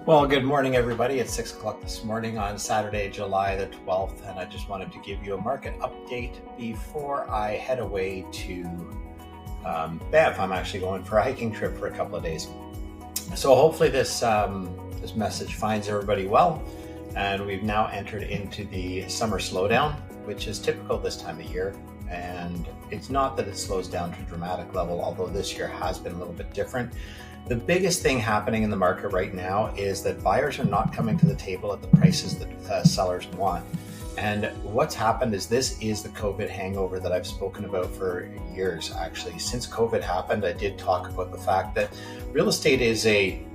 Well, good morning, everybody. It's 6 o'clock this morning on Saturday, July the 12th, and I just wanted to give you a market update before I head away to Banff. I'm actually going for a hiking trip for a couple of days. So hopefully this message finds everybody well, and we've now entered into the summer slowdown, which is typical this time of year. And it's not that it slows down to a dramatic level, although this year has been a little bit different. The biggest thing happening in the market right now is that buyers are not coming to the table at the prices that sellers want. And what's happened is this is the COVID hangover that I've spoken about for years, actually. Since COVID happened, I did talk about the fact that real estate is a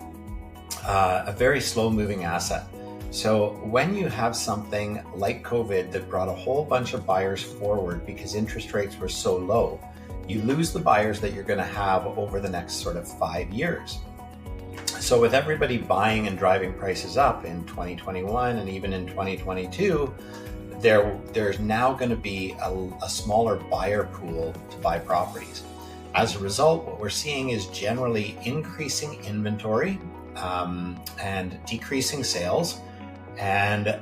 very slow moving asset. So when you have something like COVID that brought a whole bunch of buyers forward because interest rates were so low, you lose the buyers that you're going to have over the next sort of 5 years. So with everybody buying and driving prices up in 2021 and even in 2022, there's now going to be a smaller buyer pool to buy properties. As a result, what we're seeing is generally increasing inventory and decreasing sales. And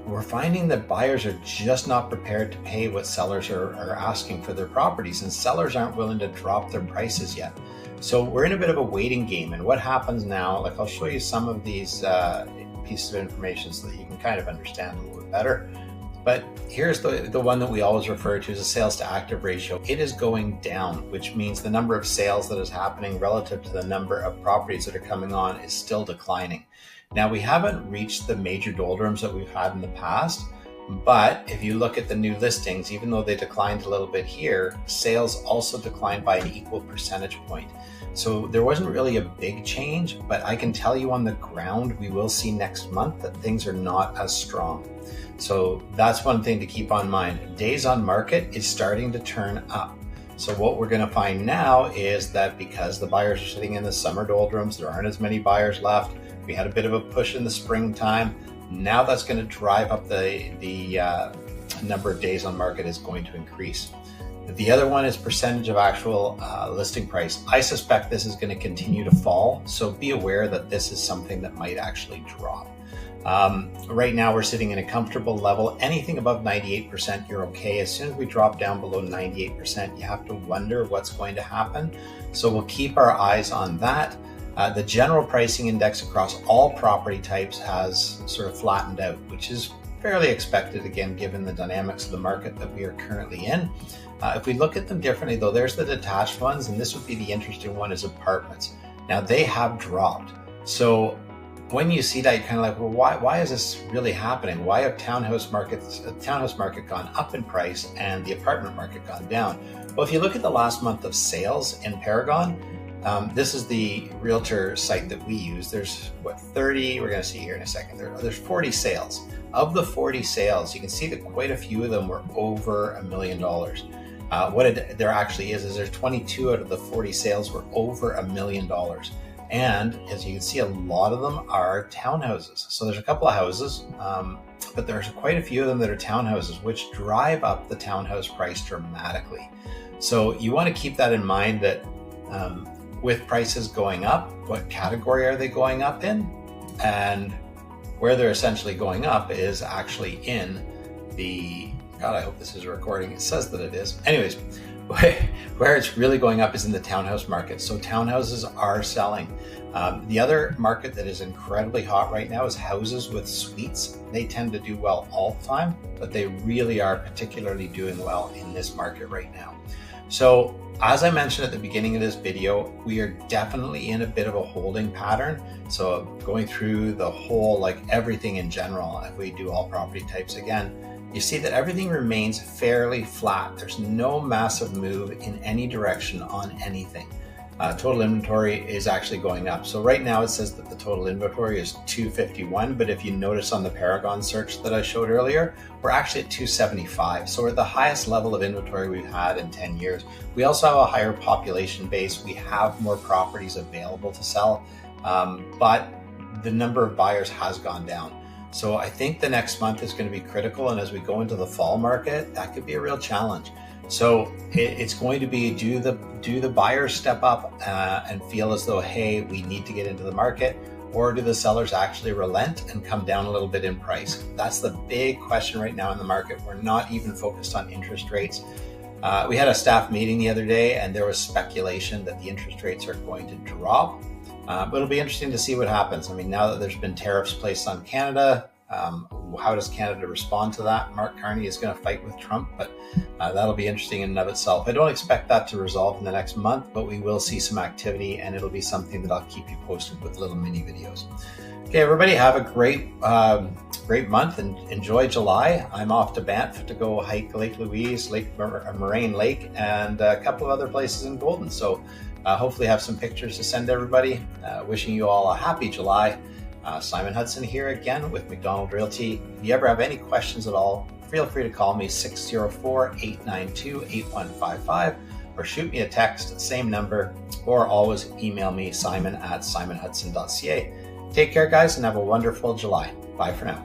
we're finding that buyers are just not prepared to pay what sellers are asking for their properties, and sellers aren't willing to drop their prices yet. So we're in a bit of a waiting game. And what happens now, like I'll show you some of these pieces of information so that you can kind of understand a little bit better. But here's the one that we always refer to as a sales to active ratio. It is going down, which means the number of sales that is happening relative to the number of properties that are coming on is still declining. Now, we haven't reached the major doldrums that we've had in the past, but if you look at the new listings, even though they declined a little bit here, sales also declined by an equal percentage point. So there wasn't really a big change, but I can tell you on the ground, we will see next month that things are not as strong. So that's one thing to keep on mind. Days on market is starting to turn up. So what we're going to find now is that because the buyers are sitting in the summer doldrums, there aren't as many buyers left. We had a bit of a push in the springtime. Now that's going to drive up the number of days on market is going to increase. The other one is percentage of actual listing price. I suspect this is going to continue to fall. So be aware that this is something that might actually drop. Right now we're sitting in a comfortable level. Anything above 98%, you're okay. As soon as we drop down below 98%, you have to wonder what's going to happen. So we'll keep our eyes on that. The general pricing index across all property types has sort of flattened out, which is fairly expected, again, given the dynamics of the market that we are currently in. If we look at them differently, though, there's the detached ones, and this would be the interesting one, is apartments. Now, they have dropped. So when you see that, you're kind of like, well, why is this really happening? Why have townhouse market gone up in price and the apartment market gone down? Well, if you look at the last month of sales in Paragon, this is the realtor site that we use. There's 30, we're going to see here in a second. There's 40 sales. Of the 40 sales, you can see that quite a few of them were over $1 million. There actually is there's 22 out of the 40 sales were over $1 million. And as you can see, a lot of them are townhouses. So there's a couple of houses, but there's quite a few of them that are townhouses, which drive up the townhouse price dramatically. So you want to keep that in mind that with prices going up, what category are they going up in? And where they're essentially going up is actually in the, God, I hope this is recording. It says that it is. Anyways, where it's really going up is in the townhouse market. So townhouses are selling. The other market that is incredibly hot right now is houses with suites. They tend to do well all the time, but they really are particularly doing well in this market right now. So as I mentioned at the beginning of this video, we are definitely in a bit of a holding pattern. So going through the whole, like everything in general, if we do all property types again, you see that everything remains fairly flat. There's no massive move in any direction on anything. Total inventory is actually going up. So right now it says that the total inventory is 251, but if you notice on the Paragon search that I showed earlier, we're actually at 275. So we're at the highest level of inventory we've had in 10 years. We also have a higher population base. We have more properties available to sell, but the number of buyers has gone down. So I think the next month is going to be critical. And as we go into the fall market, that could be a real challenge. So it's going to be, do the buyers step up and feel as though, hey, we need to get into the market? or do the sellers actually relent and come down a little bit in price? That's the big question right now in the market. We're not even focused on interest rates. We had a staff meeting the other day, and there was speculation that the interest rates are going to drop. But it'll be interesting to see what happens. I mean, now that there's been tariffs placed on Canada, how does Canada respond to that? Mark Carney is going to fight with Trump, but that'll be interesting in and of itself. I don't expect that to resolve in the next month, but we will see some activity, and it'll be something that I'll keep you posted with little mini videos. Okay, everybody, have a great month and enjoy July. I'm off to Banff to go hike Lake Louise, Moraine Lake, and a couple of other places in Golden. So hopefully have some pictures to send everybody. Wishing you all a happy July. Simon Hudson here again with McDonald Realty. If you ever have any questions at all, feel free to call me 604-892-8155 or shoot me a text, same number, or always email me, simon@simonhudson.ca. Take care, guys, and have a wonderful July. Bye for now.